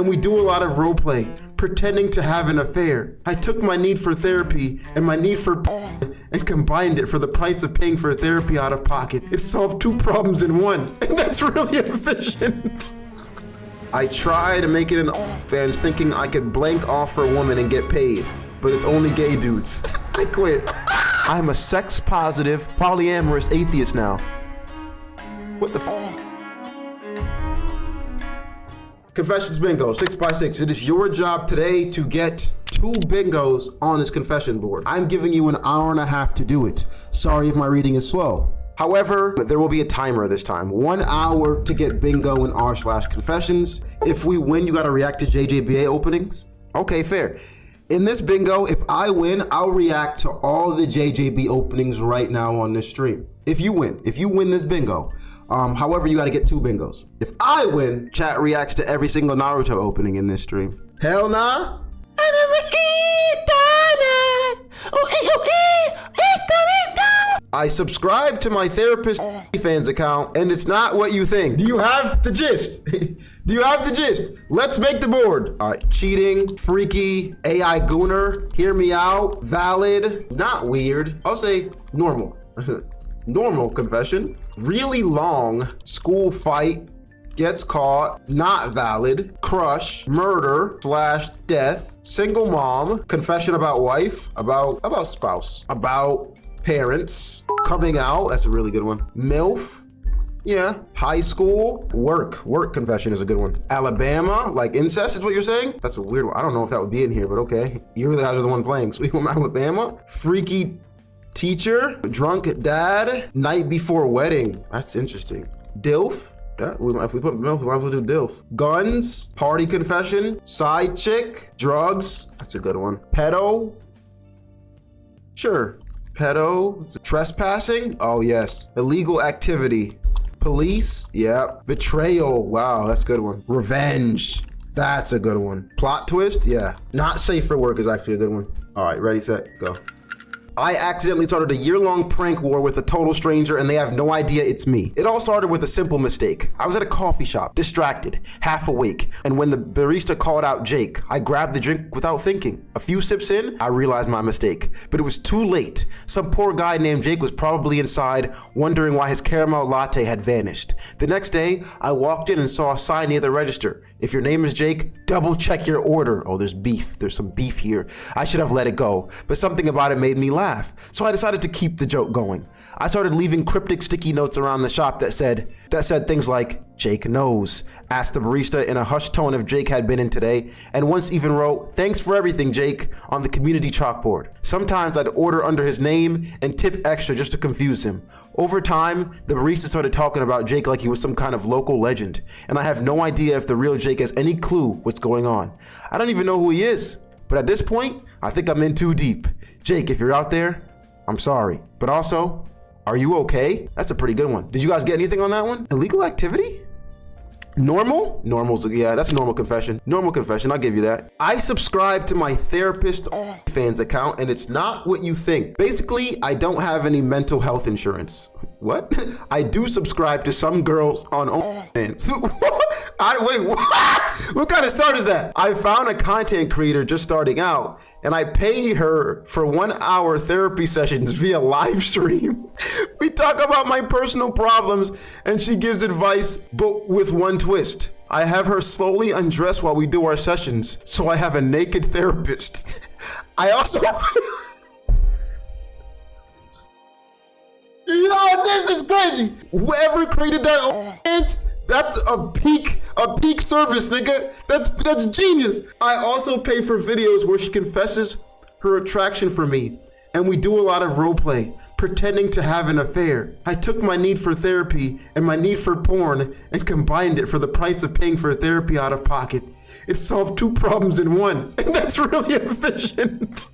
and we do a lot of role play, pretending to have an affair. I took my need for therapy and my need for and combined it for the price of paying for therapy out of pocket. It solved 2 problems in 1, and that's really efficient. I tried making an OnlyFans thinking I could blank off for a woman and get paid, but it's only gay dudes. I quit. I'm a sex positive, polyamorous atheist now. What the f? Confessions bingo, 6x6. It is your job today to get 2 bingos on this confession board. I'm giving you an hour and a half to do it. Sorry if my reading is slow. However, there will be a timer this time. 1 hour to get bingo in r/confessions. If we win, you gotta react to JJBA openings. Okay, fair. In this bingo, if I win, I'll react to all the JJB openings right now on this stream. If you win this bingo. However, you gotta get 2 bingos. If I win, chat reacts to every single Naruto opening in this stream. Hell nah. I subscribe to my therapist OnlyFans account, and it's not what you think. Do you have the gist? Do you have the gist? Let's make the board. All right, cheating, freaky, AI gooner, hear me out, valid, not weird. I'll say normal. Normal confession. Really long, school fight, gets caught, not valid, crush, murder / death, single mom, confession about wife, about spouse, about parents, coming out, that's a really good one. MILF, yeah. High school, work confession is a good one. Alabama, like incest is what you're saying? That's a weird one. I don't know if that would be in here, but okay. You're the one playing. Sweet Home Alabama. Freaky teacher, drunk dad, night before wedding. That's interesting. DILF. If we put MILF, we might as well do DILF. Guns, party confession, side chick, drugs. That's a good one. Pedo. Sure. Pedo, trespassing, oh yes. Illegal activity, police, yeah. Betrayal, wow, that's a good one. Revenge, that's a good one. Plot twist, yeah. Not safe for work is actually a good one. All right, ready, set, go. I accidentally started a year-long prank war with a total stranger and they have no idea it's me. It all started with a simple mistake. I was at a coffee shop, distracted, half awake, and when the barista called out Jake, I grabbed the drink without thinking. A few sips in, I realized my mistake, but it was too late. Some poor guy named Jake was probably inside, wondering why his caramel latte had vanished. The next day, I walked in and saw a sign near the register. If your name is Jake, double check your order. Oh, there's beef. There's some beef here. I should have let it go, but something about it made me laugh. So I decided to keep the joke going. I started leaving cryptic sticky notes around the shop that said things like, Jake knows. Asked the barista in a hushed tone if Jake had been in today, and once even wrote, thanks for everything, Jake, on the community chalkboard. Sometimes I'd order under his name and tip extra just to confuse him. Over time, the barista started talking about Jake like he was some kind of local legend, and I have no idea if the real Jake has any clue what's going on. I don't even know who he is, but at this point, I think I'm in too deep. Jake, if you're out there, I'm sorry. But also, are you okay? That's a pretty good one. Did you guys get anything on that one? Illegal activity? Normal? Normal's, yeah, that's a normal confession. Normal confession, I'll give you that. I subscribe to my therapist OnlyFans account and it's not what you think. Basically, I don't have any mental health insurance. What? I do subscribe to some girls on OnlyFans. Wait, what kind of start is that? I found a content creator just starting out and I pay her for 1 hour therapy sessions via live stream. We talk about my personal problems and she gives advice, but with one twist. I have her slowly undress while we do our sessions, so I have a naked therapist. I also... Yo, this is crazy. Whoever created that, that's a peak service, nigga. That's genius. I also pay for videos where she confesses her attraction for me, and we do a lot of role play, pretending to have an affair. I took my need for therapy and my need for porn and combined it for the price of paying for therapy out of pocket. It solved 2 problems in 1, and that's really efficient.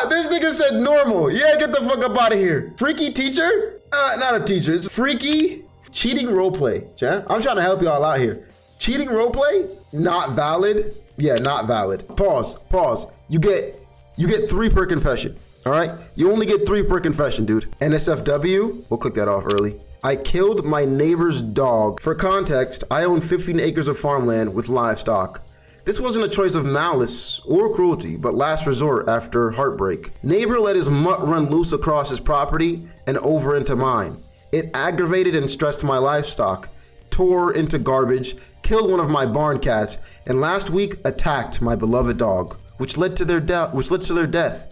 This nigga said normal. Yeah, get the fuck up out of here. Freaky teacher? Not a teacher, it's freaky. Cheating roleplay, chat. I'm trying to help y'all out here. Cheating roleplay? Not valid. Yeah, not valid. Pause. You get 3 per confession, all right? You only get 3 per confession, dude. NSFW, we'll click that off early. I killed my neighbor's dog. For context, I own 15 acres of farmland with livestock. This wasn't a choice of malice or cruelty, but last resort after heartbreak. Neighbor let his mutt run loose across his property and over into mine. It aggravated and stressed my livestock, tore into garbage, killed one of my barn cats, and last week attacked my beloved dog, which led to their death.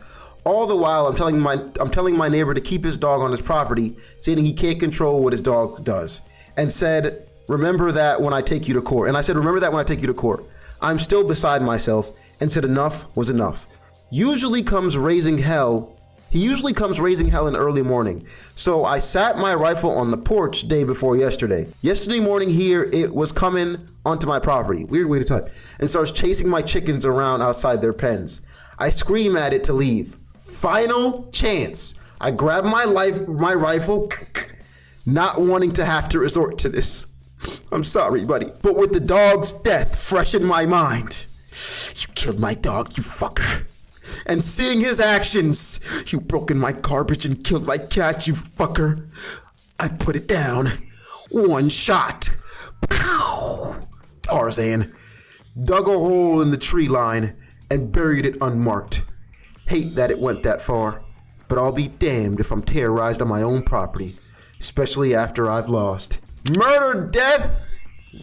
All the while, I'm telling my neighbor to keep his dog on his property, saying he can't control what his dog does, and said, remember that when I take you to court. And I said, remember that when I take you to court. I'm still beside myself and said enough was enough. He usually comes raising hell in early morning. So I sat my rifle on the porch day before yesterday. Yesterday morning here, it was coming onto my property. Weird way to type. And starts chasing my chickens around outside their pens. I scream at it to leave. Final chance. I grab my rifle, not wanting to have to resort to this. I'm sorry, buddy. But with the dog's death fresh in my mind. You killed my dog, you fucker. And seeing his actions, you broke in my garbage and killed my cat, you fucker. I put it down. One shot. Pow! Tarzan. Dug a hole in the tree line and buried it unmarked. Hate that it went that far, but I'll be damned if I'm terrorized on my own property, especially after I've lost. Murder, death,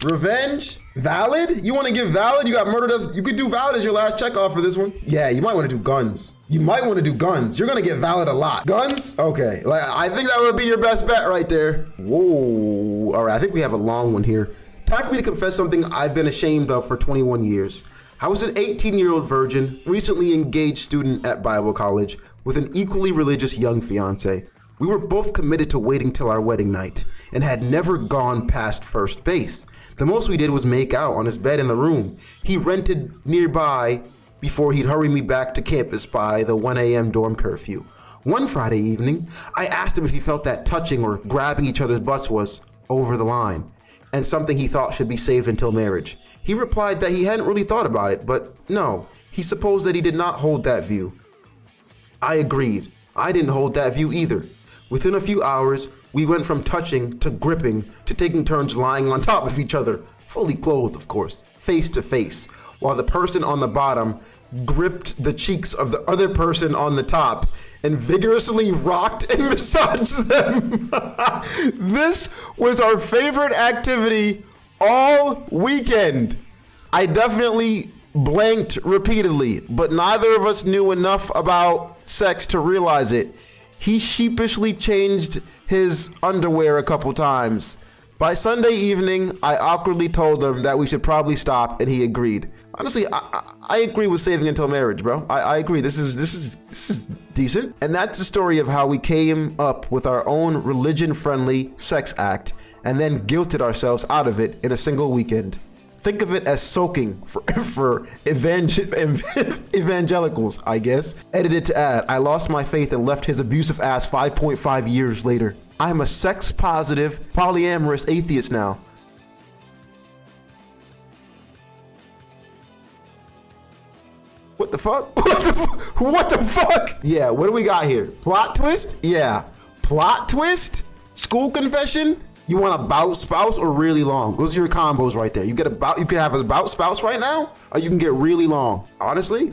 revenge, valid? You want to give valid? You got murder, death. You could do valid as your last checkoff for this one. Yeah, you might want to do guns. You're going to get valid a lot. Guns? Okay. I think that would be your best bet right there. Whoa. All right, I think we have a long one here. Time for me to confess something I've been ashamed of for 21 years. I was an 18-year-old virgin, recently engaged student at Bible college with an equally religious young fiance. We were both committed to waiting till our wedding night and had never gone past first base. The most we did was make out on his bed in the room he rented nearby before he'd hurry me back to campus by the 1 a.m. dorm curfew. One Friday evening, I asked him if he felt that touching or grabbing each other's butts was over the line and something he thought should be saved until marriage. He replied that he hadn't really thought about it, but no, he supposed that he did not hold that view. I agreed. I didn't hold that view either. Within a few hours, we went from touching to gripping to taking turns lying on top of each other, fully clothed, of course, face to face, while the person on the bottom gripped the cheeks of the other person on the top and vigorously rocked and massaged them. This was our favorite activity all weekend. I definitely blanked repeatedly, but neither of us knew enough about sex to realize it. He sheepishly changed his underwear a couple times. By Sunday evening, I awkwardly told him that we should probably stop, and he agreed. Honestly, I agree with saving until marriage, bro. I agree. This is decent. And that's the story of how we came up with our own religion-friendly sex act and then guilted ourselves out of it in a single weekend. Think of it as soaking for evangelicals, I guess. Edited to add, I lost my faith and left his abusive ass 5.5 years later. I'm a sex-positive, polyamorous atheist now. What the fuck? What the fuck? Yeah, what do we got here? Plot twist? Yeah. Plot twist? School confession? You want a bout spouse or really long? Those are your combos right there. You could have a bout spouse right now, or you can get really long. Honestly,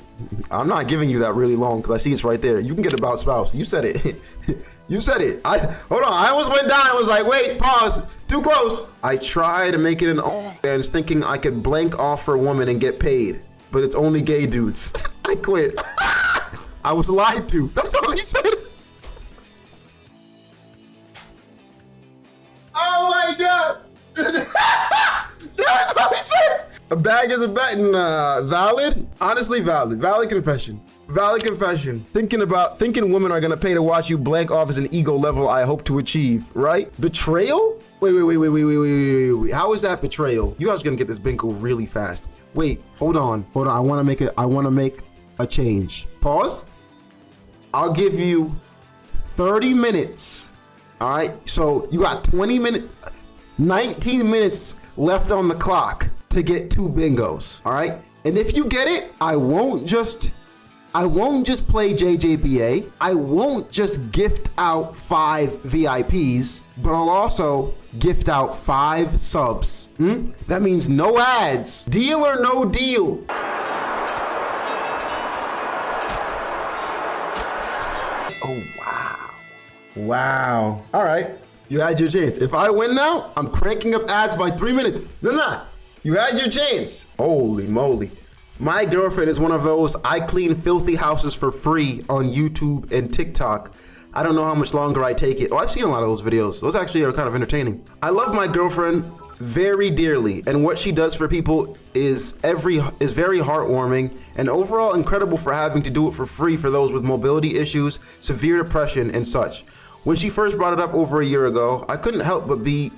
I'm not giving you that really long because I see it's right there. You can get a bout spouse. You said it. You said it. Hold on. I almost went down. I was like, wait, pause. Too close. I tried to make it an OnlyFans thinking I could blank off for a woman and get paid, but it's only gay dudes. I quit. I was lied to. That's all he said. Oh my God! That's what we said! A bag is a button, valid? Honestly, valid. Valid confession. Valid confession. Thinking women are gonna pay to watch you blank off is an ego level I hope to achieve, right? Betrayal? Wait. How is that betrayal? You guys are gonna get this bingo really fast. Wait, hold on. I wanna make a change. Pause. I'll give you 30 minutes. All right, so you got 19 minutes left on the clock to get 2 bingos, all right? And if you get it, I won't just I won't just play JJBA. I won't just gift out 5 VIPs, but I'll also gift out 5 subs. That means no ads. Deal or no deal. Oh, wow. Wow. All right. You had your chance. If I win now, I'm cranking up ads by 3 minutes. No. You had your chance. Holy moly. My girlfriend is one of those I clean filthy houses for free on YouTube and TikTok. I don't know how much longer I take it. Oh, I've seen a lot of those videos. Those actually are kind of entertaining. I love my girlfriend very dearly, and what she does for people is very heartwarming and overall incredible for having to do it for free for those with mobility issues, severe depression, and such. When she first brought it up over a year ago, I couldn't help but be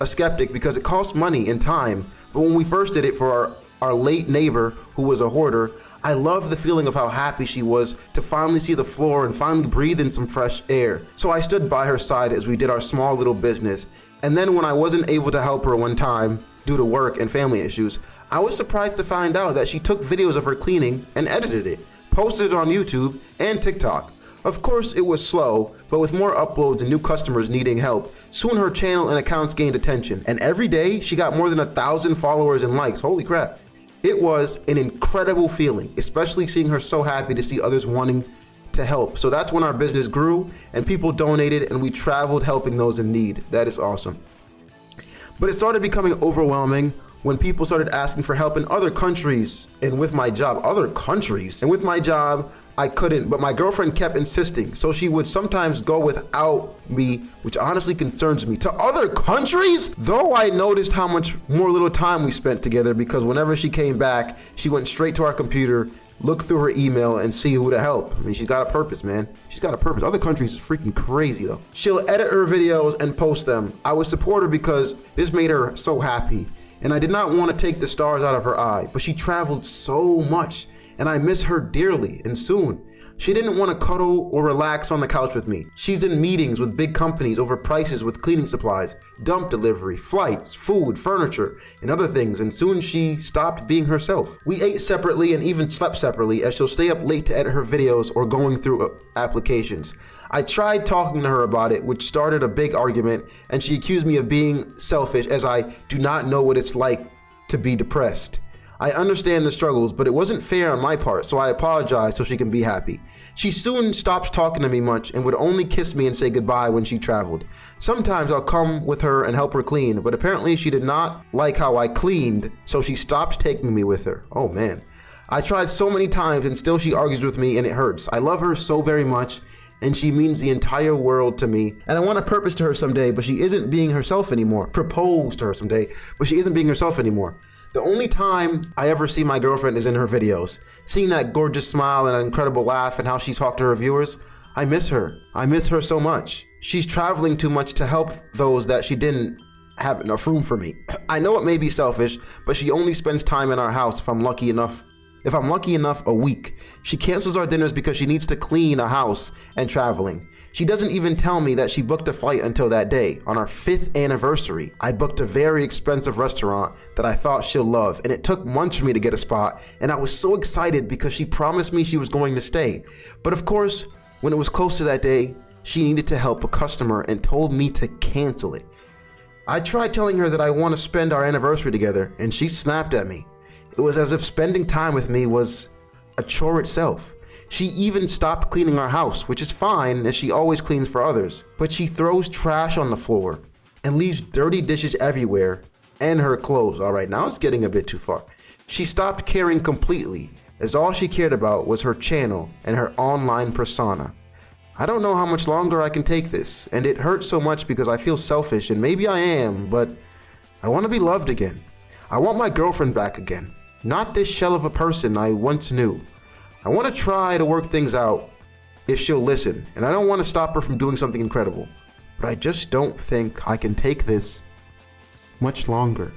a skeptic because it costs money and time. But when we first did it for our late neighbor who was a hoarder, I loved the feeling of how happy she was to finally see the floor and finally breathe in some fresh air. So I stood by her side as we did our small little business. And then when I wasn't able to help her one time due to work and family issues, I was surprised to find out that she took videos of her cleaning and edited it, posted it on YouTube and TikTok. Of course, it was slow, but with more uploads and new customers needing help, soon her channel and accounts gained attention. And every day, she got more than 1,000 followers and likes. Holy crap. It was an incredible feeling, especially seeing her so happy to see others wanting to help. So that's when our business grew and people donated and we traveled helping those in need. That is awesome. But it started becoming overwhelming when people started asking for help in other countries and with my job, I couldn't, but my girlfriend kept insisting. So she would sometimes go without me, which honestly concerns me, to other countries? Though I noticed how much more little time we spent together because whenever she came back, she went straight to our computer, look through her email and see who to help. I mean, she's got a purpose, man. She's got a purpose. Other countries is freaking crazy though. She'll edit her videos and post them. I would support her because this made her so happy. And I did not want to take the stars out of her eye, but she traveled so much and I miss her dearly. And soon, she didn't want to cuddle or relax on the couch with me. She's in meetings with big companies over prices with cleaning supplies, dump delivery, flights, food, furniture, and other things, and soon she stopped being herself. We ate separately and even slept separately as she'll stay up late to edit her videos or going through applications. I tried talking to her about it, which started a big argument, and she accused me of being selfish as I do not know what it's like to be depressed. I understand the struggles, but it wasn't fair on my part, so I apologized so she can be happy. She soon stopped talking to me much and would only kiss me and say goodbye when she traveled. Sometimes I'll come with her and help her clean, but apparently she did not like how I cleaned, so she stopped taking me with her. Oh man. I tried so many times and still she argues with me and it hurts. I love her so very much and she means the entire world to me. And I want to propose to her someday, but she isn't being herself anymore. Propose to her someday, but she isn't being herself anymore. The only time I ever see my girlfriend is in her videos. Seeing that gorgeous smile and an incredible laugh and how she talked to her viewers, I miss her. I miss her so much. She's traveling too much to help those that she didn't have enough room for me. I know it may be selfish, but she only spends time in our house if I'm lucky enough a week. She cancels our dinners because she needs to clean a house and traveling. She doesn't even tell me that she booked a flight until that day. On our 5th anniversary, I booked a very expensive restaurant that I thought she'll love, and it took months for me to get a spot, and I was so excited because she promised me she was going to stay. But of course, when it was close to that day, she needed to help a customer and told me to cancel it. I tried telling her that I want to spend our anniversary together, and she snapped at me. It was as if spending time with me was a chore itself. She even stopped cleaning our house, which is fine as she always cleans for others, but she throws trash on the floor and leaves dirty dishes everywhere and her clothes. All right, now it's getting a bit too far. She stopped caring completely as all she cared about was her channel and her online persona. I don't know how much longer I can take this, and it hurts so much because I feel selfish, and maybe I am, but I want to be loved again. I want my girlfriend back again, not this shell of a person I once knew. I want to try to work things out if she'll listen, and I don't want to stop her from doing something incredible, but I just don't think I can take this much longer.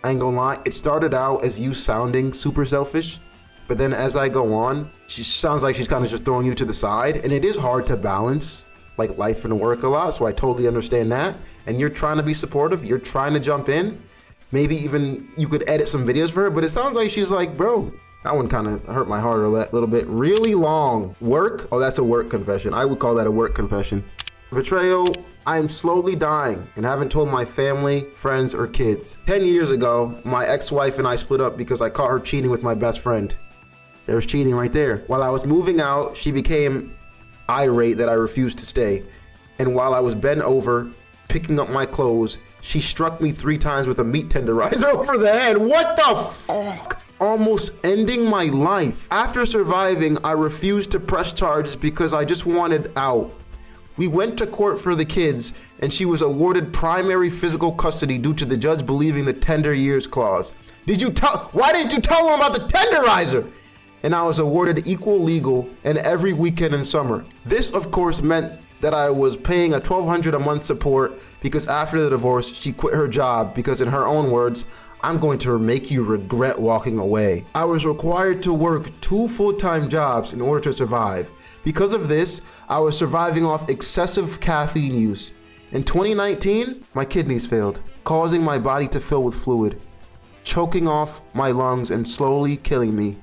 I ain't gonna lie, it started out as you sounding super selfish, but then as I go on, she sounds like she's kind of just throwing you to the side, and it is hard to balance like life and work a lot, so I totally understand that. And you're trying to be supportive, you're trying to jump in, maybe even you could edit some videos for her, but it sounds like she's like, bro, That one kind of hurt my heart a little bit. Really long. Work? Oh, that's a work confession. I would call that a work confession. Betrayal. I am slowly dying and haven't told my family, friends, or kids. 10 years ago, my ex-wife and I split up because I caught her cheating with my best friend. There's cheating right there. While I was moving out, she became irate that I refused to stay. And while I was bent over, picking up my clothes, she struck me 3 times with a meat tenderizer over the head. What the fuck? Almost ending my life. After surviving, I refused to press charges because I just wanted out. We went to court for the kids, and she was awarded primary physical custody due to the judge believing the tender years clause. Why didn't you tell them about the tenderizer? And I was awarded equal legal and every weekend and summer. This, of course, meant that I was paying a $1,200 a month support because after the divorce, she quit her job because, in her own words, I'm going to make you regret walking away. I was required to work 2 full-time jobs in order to survive. Because of this, I was surviving off excessive caffeine use. In 2019, my kidneys failed, causing my body to fill with fluid, choking off my lungs and slowly killing me.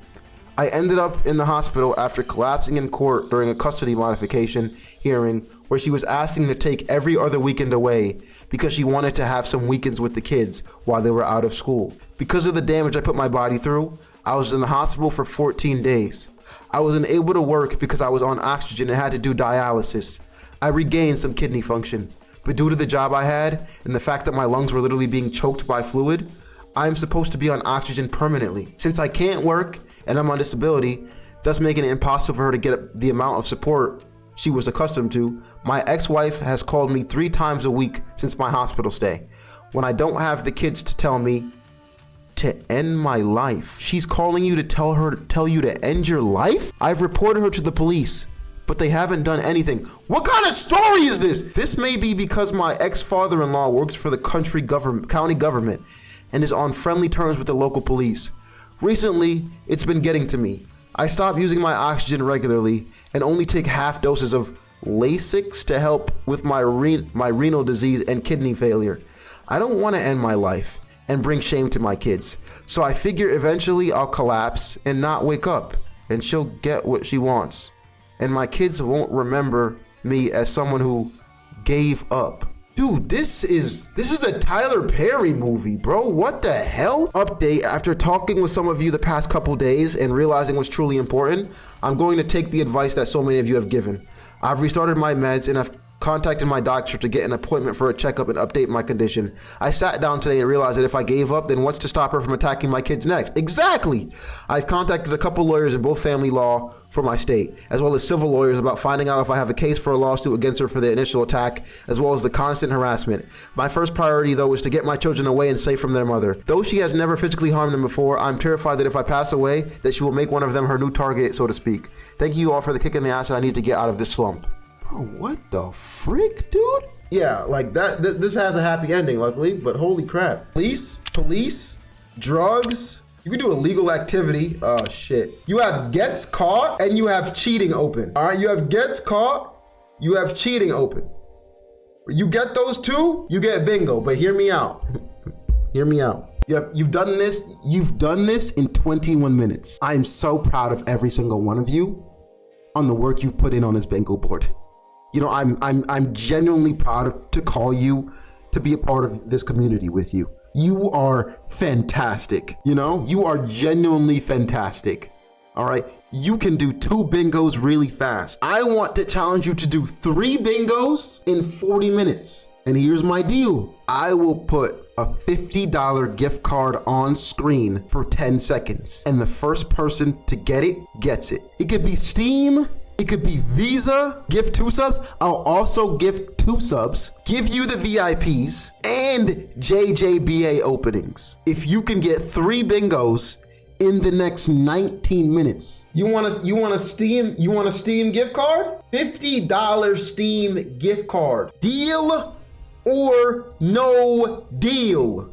I ended up in the hospital after collapsing in court during a custody modification hearing where she was asking to take every other weekend away because she wanted to have some weekends with the kids while they were out of school. Because of the damage I put my body through, I was in the hospital for 14 days. I wasn't able to work because I was on oxygen and had to do dialysis. I regained some kidney function, but due to the job I had and the fact that my lungs were literally being choked by fluid, I'm supposed to be on oxygen permanently. Since I can't work and I'm on disability, thus making it impossible for her to get the amount of support she was accustomed to, my ex-wife has called me 3 times a week since my hospital stay. When I don't have the kids to tell me to end my life. She's calling you to tell you to end your life? I've reported her to the police, but they haven't done anything. What kind of story is this? This may be because my ex-father-in-law works for the county government and is on friendly terms with the local police. Recently, it's been getting to me. I stopped using my oxygen regularly and only take half doses of Lasix to help with my renal disease and kidney failure. I don't want to end my life and bring shame to my kids. So I figure eventually I'll collapse and not wake up, and she'll get what she wants. And my kids won't remember me as someone who gave up. Dude, this is a Tyler Perry movie, bro. What the hell? Update: after talking with some of you the past couple days and realizing what's truly important, I'm going to take the advice that so many of you have given. I've restarted my meds and I've contacted my doctor to get an appointment for a checkup and update my condition. I sat down today and realized that if I gave up, then what's to stop her from attacking my kids next? Exactly! I've contacted a couple lawyers in both family law for my state, as well as civil lawyers about finding out if I have a case for a lawsuit against her for the initial attack, as well as the constant harassment. My first priority, though, is to get my children away and safe from their mother. Though she has never physically harmed them before, I'm terrified that if I pass away, that she will make one of them her new target, so to speak. Thank you all for the kick in the ass that I need to get out of this slump. Bro, what the frick, dude? Yeah, like that. This has a happy ending, luckily, but holy crap. Police, drugs. You can do illegal activity. Oh, shit. You have gets caught and you have cheating open. All right, you have gets caught, you have cheating open. You get those two, you get bingo, but hear me out. Hear me out. You've done this in 21 minutes. I'm so proud of every single one of you on the work you've put in on this bingo board. You know, I'm genuinely proud to call you to be a part of this community with you. You are fantastic. You know, you are genuinely fantastic. All right. You can do 2 bingos really fast. I want to challenge you to do 3 bingos in 40 minutes. And here's my deal. I will put a $50 gift card on screen for 10 seconds. And the first person to get it gets it. It could be Steam. It could be Visa. Gift 2 subs. I'll also gift 2 subs. Give you the VIPs and JJBA openings. If you can get 3 bingos in the next 19 minutes. You want a Steam gift card? $50 Steam gift card. Deal or no deal?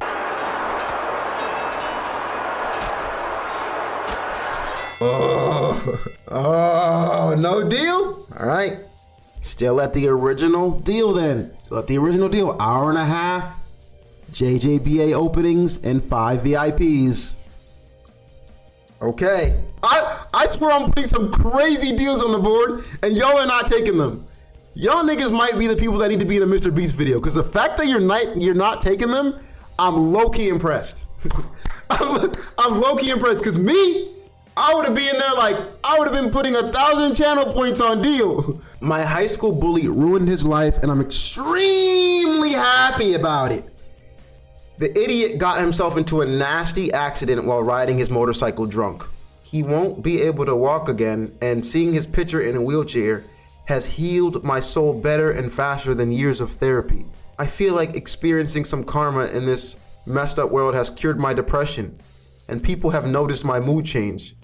Oh, no deal? All right. Still at the original deal then. Still at the original deal. Hour and a half, JJBA openings, and 5 VIPs. Okay. I swear I'm putting some crazy deals on the board and y'all are not taking them. Y'all niggas might be the people that need to be in a Mr. Beast video, because the fact that you're not taking them, I'm low-key impressed. I'm low-key impressed, because me, I would have been there like, I would have been putting 1,000 channel points on deal. My high school bully ruined his life and I'm extremely happy about it. The idiot got himself into a nasty accident while riding his motorcycle drunk. He won't be able to walk again, and seeing his picture in a wheelchair has healed my soul better and faster than years of therapy. I feel like experiencing some karma in this messed up world has cured my depression, and people have noticed my mood change.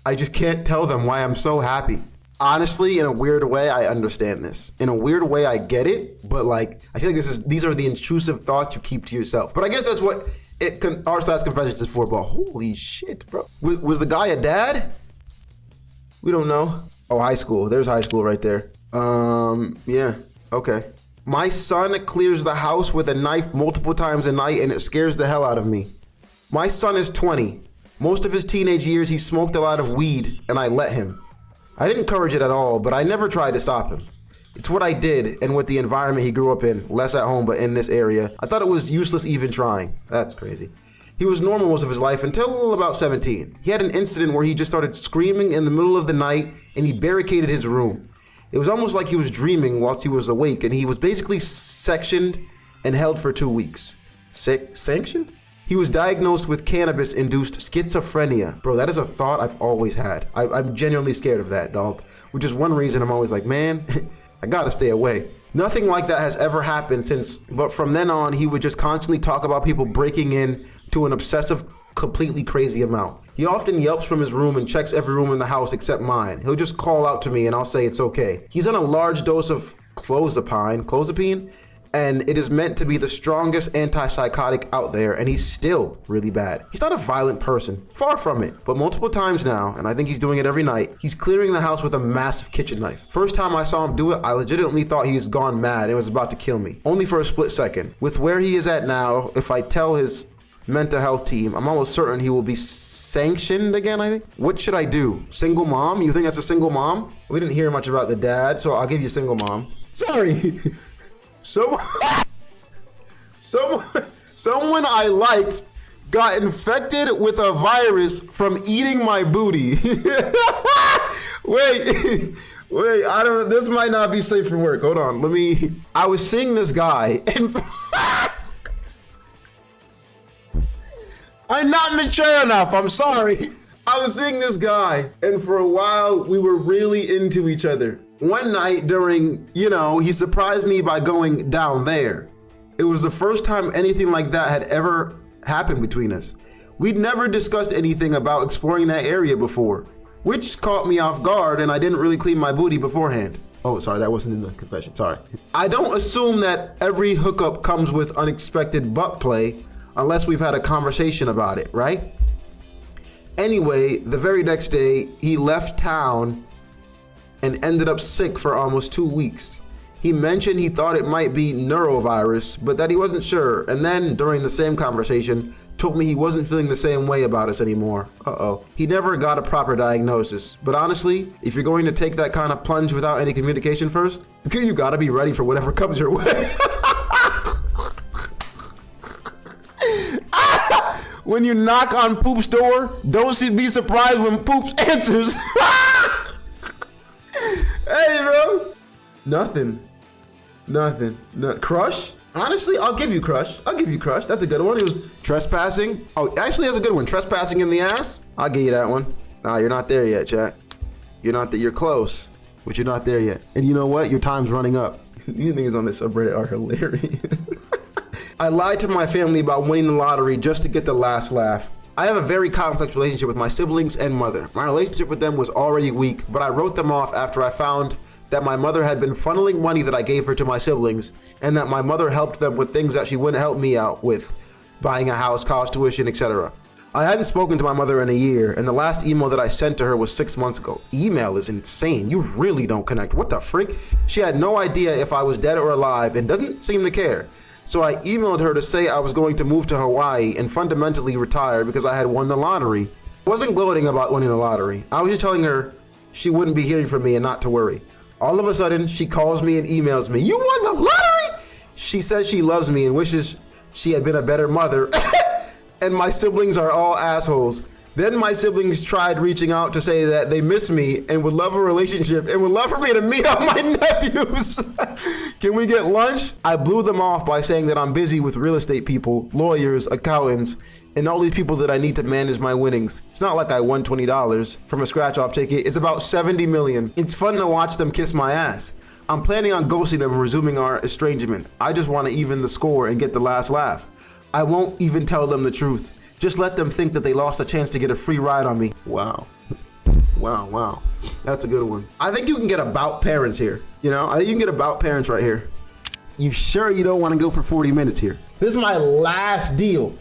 I just can't tell them why I'm so happy. Honestly, in a weird way, I understand this. In a weird way, I get it, but like, I feel like these are the intrusive thoughts you keep to yourself. But I guess that's what r/confessions is for, but holy shit, bro. Was the guy a dad? We don't know. Oh, high school. There's high school right there. Yeah, okay. My son clears the house with a knife multiple times a night and it scares the hell out of me. My son is 20. Most of his teenage years, he smoked a lot of weed and I let him. I didn't encourage it at all, but I never tried to stop him. It's what I did, and with the environment he grew up in, less at home but in this area, I thought it was useless even trying. That's crazy. He was normal most of his life until about 17. He had an incident where he just started screaming in the middle of the night and he barricaded his room. It was almost like he was dreaming whilst he was awake, and he was basically sectioned and held for 2 weeks. Sanctioned? He was diagnosed with cannabis-induced schizophrenia. Bro, that is a thought I've always had. I'm genuinely scared of that, dog. Which is one reason I'm always like, man, I gotta stay away. Nothing like that has ever happened since, but from then on, he would just constantly talk about people breaking in to an obsessive, completely crazy amount. He often yelps from his room and checks every room in the house except mine. He'll just call out to me and I'll say it's okay. He's on a large dose of clozapine, and it is meant to be the strongest antipsychotic out there, and he's still really bad. He's not a violent person, far from it, but multiple times now, and I think he's doing it every night, he's clearing the house with a massive kitchen knife. First time I saw him do it, I legitimately thought he was gone mad and was about to kill me, only for a split second. With where he is at now, if I tell his mental health team, I'm almost certain he will be sanctioned again, I think. What should I do? Single mom? You think that's a single mom? We didn't hear much about the dad, so I'll give you single mom. Sorry. Someone I liked got infected with a virus from eating my booty. Wait, I don't, this might not be safe for work. Hold on, I was seeing this guy and I'm not mature enough, I'm sorry. I was seeing this guy and for a while we were really into each other. One night during, he surprised me by going down there. It was the first time anything like that had ever happened between us. We'd never discussed anything about exploring that area before, which caught me off guard, and I didn't really clean my booty beforehand. Oh, sorry, that wasn't in the confession, sorry. I don't assume that every hookup comes with unexpected butt play unless we've had a conversation about it, right? Anyway, the very next day, he left town and ended up sick for almost 2 weeks. He mentioned he thought it might be neurovirus, but that he wasn't sure. And then during the same conversation, told me he wasn't feeling the same way about us anymore. Uh-oh. He never got a proper diagnosis. But honestly, if you're going to take that kind of plunge without any communication first, you gotta be ready for whatever comes your way. When you knock on Poop's door, don't be surprised when Poops answers. Hey, bro. Nothing. Crush? Honestly, I'll give you crush. That's a good one. It was trespassing. Oh, actually, that's a good one. Trespassing in the ass. I'll give you that one. Nah, you're not there yet, chat. You're close, but you're not there yet. And you know what? Your time's running up. These niggas on this subreddit are hilarious. I lied to my family about winning the lottery just to get the last laugh. I have a very complex relationship with my siblings and mother. My relationship with them was already weak, but I wrote them off after I found that my mother had been funneling money that I gave her to my siblings, and that my mother helped them with things that she wouldn't help me out with, buying a house, college tuition, etc. I hadn't spoken to my mother in a year, and the last email that I sent to her was 6 months ago. Email is insane. You really don't connect. What the freak? She had no idea if I was dead or alive and doesn't seem to care. So I emailed her to say I was going to move to Hawaii and fundamentally retire because I had won the lottery. wasn't gloating about winning the lottery. I was just telling her she wouldn't be hearing from me and not to worry. All of a sudden, she calls me and emails me, "You won the lottery?" She says she loves me and wishes she had been a better mother. And my siblings are all assholes. Then my siblings tried reaching out to say that they miss me and would love a relationship and would love for me to meet up my nephews. Can we get lunch? I blew them off by saying that I'm busy with real estate people, lawyers, accountants, and all these people that I need to manage my winnings. It's not like I won $20 from a scratch-off ticket. It's about 70 million. It's fun to watch them kiss my ass. I'm planning on ghosting them and resuming our estrangement. I just want to even the score and get the last laugh. I won't even tell them the truth. Just let them think that they lost a chance to get a free ride on me. Wow. Wow. That's a good one. I think you can get about parents here. You know, I think you can get about parents right here. You sure you don't want to go for 40 minutes here? This is my last deal.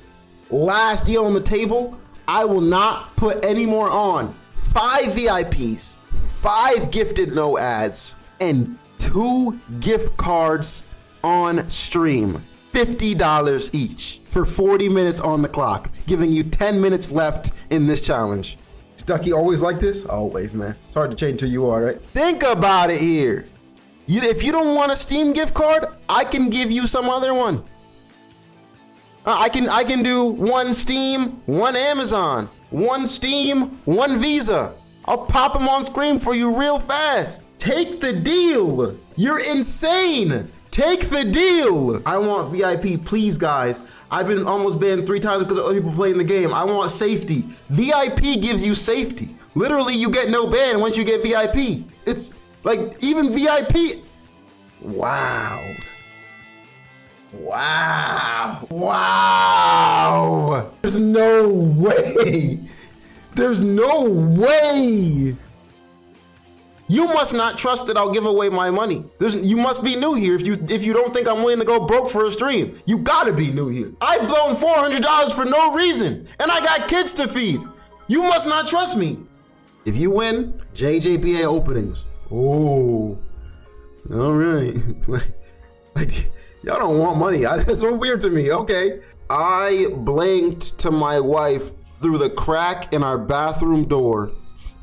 Last deal on the table. I will not put any more on. 5 VIPs, 5 gifted no ads, and 2 gift cards on stream. $50 each for 40 minutes on the clock, giving you 10 minutes left in this challenge. Is Ducky always like this? Always, man. It's hard to change who you are, right? Think about it here. If you don't want a Steam gift card, I can give you some other one. I can do 1 Steam, 1 Amazon, 1 Steam, 1 Visa. I'll pop them on screen for you real fast. Take the deal. You're insane. Take the deal. I want VIP, please, guys. I've been almost banned 3 times because of other people playing the game. I want safety. VIP gives you safety. Literally, you get no ban once you get VIP. It's like even VIP. Wow. There's no way. There's no way. You must not trust that I'll give away my money. You must be new here if you don't think I'm willing to go broke for a stream. You gotta be new here. I've blown $400 for no reason, and I got kids to feed. You must not trust me. If you win, JJBA openings. Oh, all right. like y'all don't want money. That's so weird to me. Okay. I blinked to my wife through the crack in our bathroom door.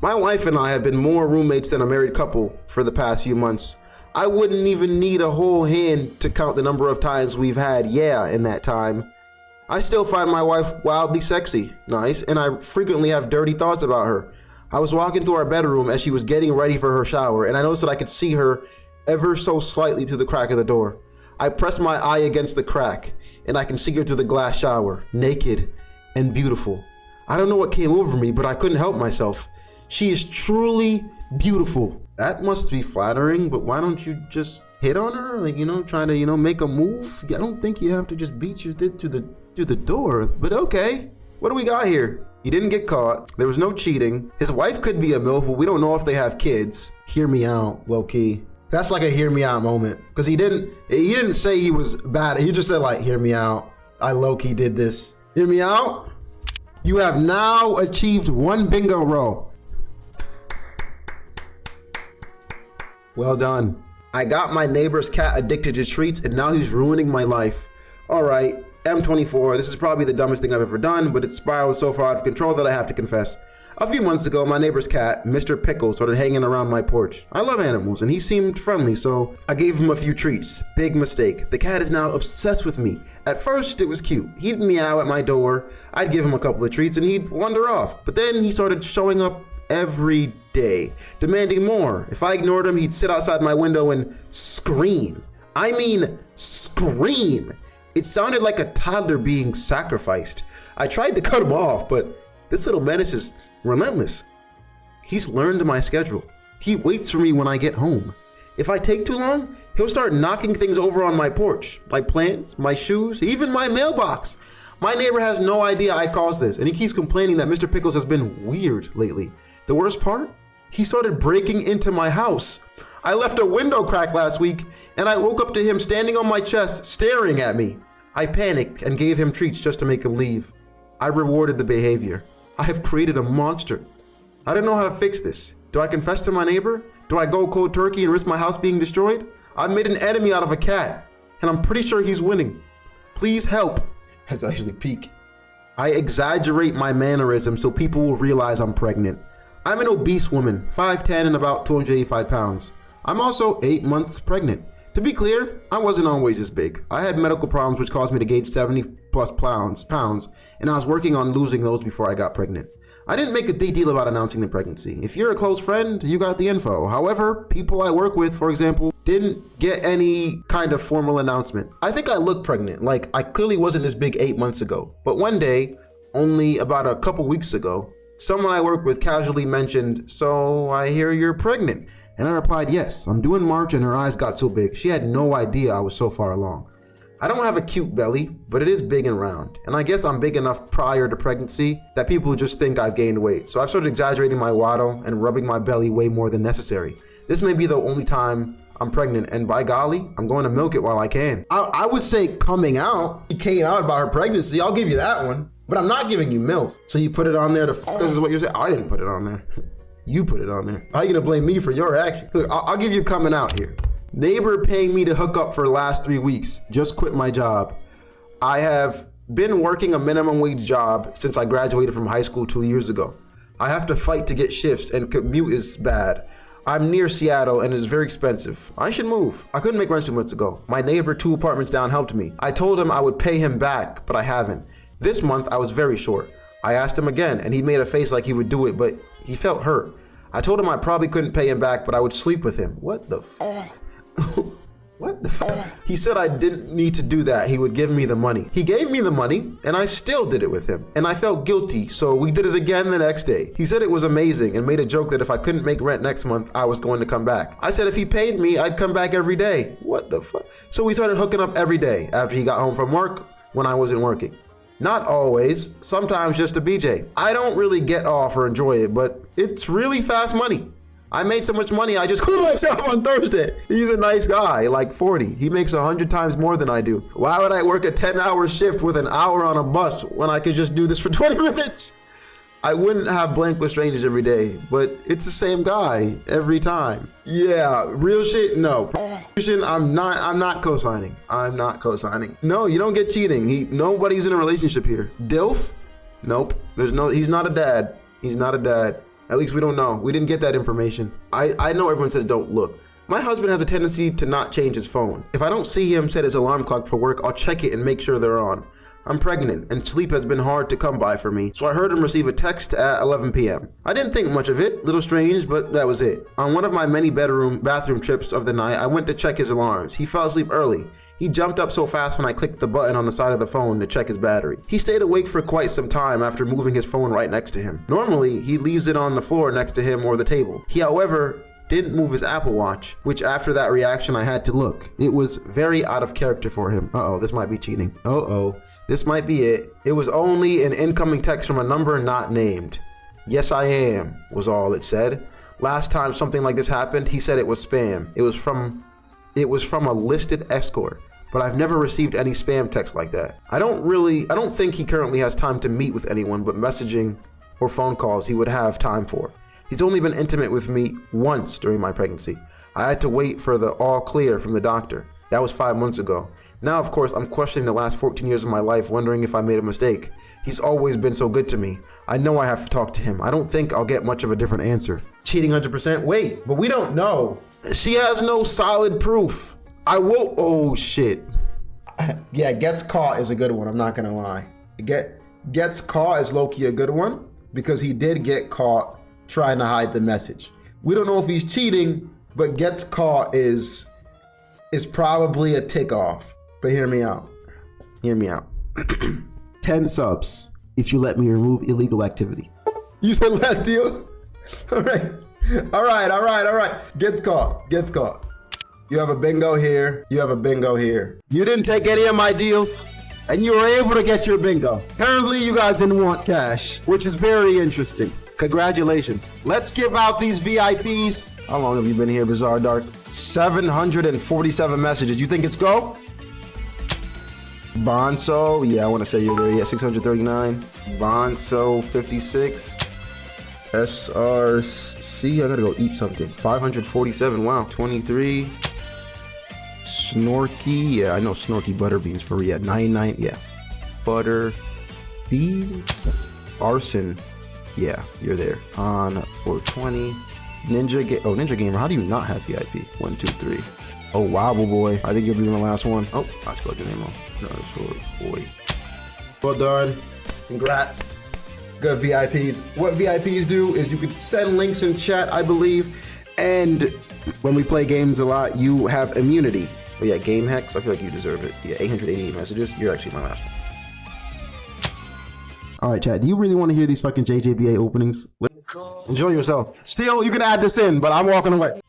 My wife and I have been more roommates than a married couple for the past few months. I wouldn't even need a whole hand to count the number of times we've had yeah in that time. I still find my wife wildly sexy, nice, and I frequently have dirty thoughts about her. I was walking through our bedroom as she was getting ready for her shower, and I noticed that I could see her ever so slightly through the crack of the door. I press my eye against the crack, and I can see her through the glass shower, naked and beautiful. I don't know what came over me, but I couldn't help myself. She is truly beautiful. That must be flattering, but why don't you just hit on her? Like, trying to, make a move? I don't think you have to just beat your dick through the door, but okay. What do we got here? He didn't get caught. There was no cheating. His wife could be a MILF, but we don't know if they have kids. Hear me out, low key. That's like a hear me out moment. Because he didn't say he was bad. He just said like, hear me out. I low key did this. Hear me out? You have now achieved 1 bingo row. Well done. I got my neighbor's cat addicted to treats and now he's ruining my life. All right, M24, this is probably the dumbest thing I've ever done, but it's spiraled so far out of control that I have to confess. A few months ago, my neighbor's cat, Mr. Pickle, started hanging around my porch. I love animals and he seemed friendly, so I gave him a few treats. Big mistake. The cat is now obsessed with me. At first, it was cute. He'd meow at my door. I'd give him a couple of treats and he'd wander off. But then he started showing up every day, demanding more. If I ignored him, he'd sit outside my window and scream. I mean, scream. It sounded like a toddler being sacrificed. I tried to cut him off, but this little menace is relentless. He's learned my schedule. He waits for me when I get home. If I take too long, he'll start knocking things over on my porch. My plants, my shoes, even my mailbox. My neighbor has no idea I caused this, and he keeps complaining that Mr. Pickles has been weird lately. The worst part? He started breaking into my house. I left a window crack last week, and I woke up to him standing on my chest, staring at me. I panicked and gave him treats just to make him leave. I rewarded the behavior. I have created a monster. I don't know how to fix this. Do I confess to my neighbor? Do I go cold turkey and risk my house being destroyed? I made an enemy out of a cat, and I'm pretty sure he's winning. Please help. That's actually peak. I exaggerate my mannerism so people will realize I'm pregnant. I'm an obese woman, 5'10" and about 285 pounds. I'm also 8 months pregnant. To be clear, I wasn't always this big. I had medical problems which caused me to gain 70 plus pounds, and I was working on losing those before I got pregnant. I didn't make a big deal about announcing the pregnancy. If you're a close friend, you got the info. However, people I work with, for example, didn't get any kind of formal announcement. I think I look pregnant, like I clearly wasn't this big 8 months ago. But one day, only about a couple weeks ago, someone I work with casually mentioned, "So I hear you're pregnant." And I replied, "Yes, I'm due in March," and her eyes got so big. She had no idea I was so far along. I don't have a cute belly, but it is big and round. And I guess I'm big enough prior to pregnancy that people just think I've gained weight. So I've started exaggerating my waddle and rubbing my belly way more than necessary. This may be the only time I'm pregnant, and by golly, I'm going to milk it while I can. I would say coming out. She came out about her pregnancy. I'll give you that one. But I'm not giving you milk. So you put it on there to f***, this is what you're saying? I didn't put it on there. You put it on there. How are you gonna blame me for your action? Look, I'll give you coming out here. Neighbor paying me to hook up for the last 3 weeks. Just quit my job. I have been working a minimum wage job since I graduated from high school 2 years ago. I have to fight to get shifts and commute is bad. I'm near Seattle and it's very expensive. I should move. I couldn't make rent 2 months ago. My neighbor 2 apartments down helped me. I told him I would pay him back, but I haven't. This month I was very short. I asked him again and he made a face like he would do it, but he felt hurt. I told him I probably couldn't pay him back, but I would sleep with him. What the f***? What the f***? He said I didn't need to do that. He would give me the money. He gave me the money and I still did it with him. And I felt guilty, so we did it again the next day. He said it was amazing and made a joke that if I couldn't make rent next month, I was going to come back. I said if he paid me, I'd come back every day. What the fuck? So we started hooking up every day after he got home from work when I wasn't working. Not always, sometimes just a BJ. I don't really get off or enjoy it, but it's really fast money. I made so much money, I just quit myself on Thursday. He's a nice guy, like 40. He makes 100 times more than I do. Why would I work a 10-hour shift with an hour on a bus when I could just do this for 20 minutes? I wouldn't have blank with strangers every day, but it's the same guy every time. Yeah, real shit, no. I'm not co-signing. I'm not co-signing. No, you don't get cheating. Nobody's in a relationship here. DILF? Nope. He's not a dad. He's not a dad. At least we don't know. We didn't get that information. I know everyone says don't look. My husband has a tendency to not change his phone. If I don't see him set his alarm clock for work, I'll check it and make sure they're on. I'm pregnant and sleep has been hard to come by for me, so I heard him receive a text at 11 p.m. I didn't think much of it, little strange, but that was it. On one of my many bathroom trips of the night, I went to check his alarms. He fell asleep early. He jumped up so fast when I clicked the button on the side of the phone to check his battery. He stayed awake for quite some time after moving his phone right next to him. Normally, he leaves it on the floor next to him or the table. He, however, didn't move his Apple Watch, which after that reaction I had to look. It was very out of character for him. Uh-oh, this might be cheating. Uh-oh. This might be it. It was only an incoming text from a number not named. Yes, I am, was all it said. Last time something like this happened, he said it was spam. It was from a listed escort, but I've never received any spam text like that. I don't think he currently has time to meet with anyone, but messaging or phone calls he would have time for. He's only been intimate with me once during my pregnancy. I had to wait for the all clear from the doctor. That was 5 months ago. Now, of course, I'm questioning the last 14 years of my life, wondering if I made a mistake. He's always been so good to me. I know I have to talk to him. I don't think I'll get much of a different answer. Cheating 100%? Wait, but we don't know. She has no solid proof. Oh shit. Yeah, gets caught is a good one, I'm not gonna lie. Gets caught is low-key a good one, because he did get caught trying to hide the message. We don't know if he's cheating, but gets caught is probably a tick off. But hear me out. 10 subs if you let me remove illegal activity. You said last deal? All right. Gets caught. You have a bingo here. You didn't take any of my deals, and you were able to get your bingo. Apparently, you guys didn't want cash, which is very interesting. Congratulations. Let's give out these VIPs. How long have you been here, Bizarre Dark? 747 messages. You think it's go? Bonso, yeah, I want to say you're there. Yeah, 639. Bonso, 56. SRC, I gotta go eat something. 547, wow. 23. Snorky, yeah, I know Snorky Butterbeans for, yeah, 99, yeah. Butter. Thieves. Arson. Yeah, you're there. On 420. Ninja Gamer. How do you not have VIP? 1, 2, 3. Oh, Wobble Boy. I think you'll be the last one. Oh, I spelled your name wrong. No, boy. Well done. Congrats. Good VIPs. What VIPs do is you can send links in chat, I believe. And when we play games a lot, you have immunity. But yeah, game hacks. I feel like you deserve it. Yeah, 888 messages. You're actually my last one. All right, chat. Do you really want to hear these fucking JJBA openings? Enjoy yourself. Still, you can add this in, but I'm walking away.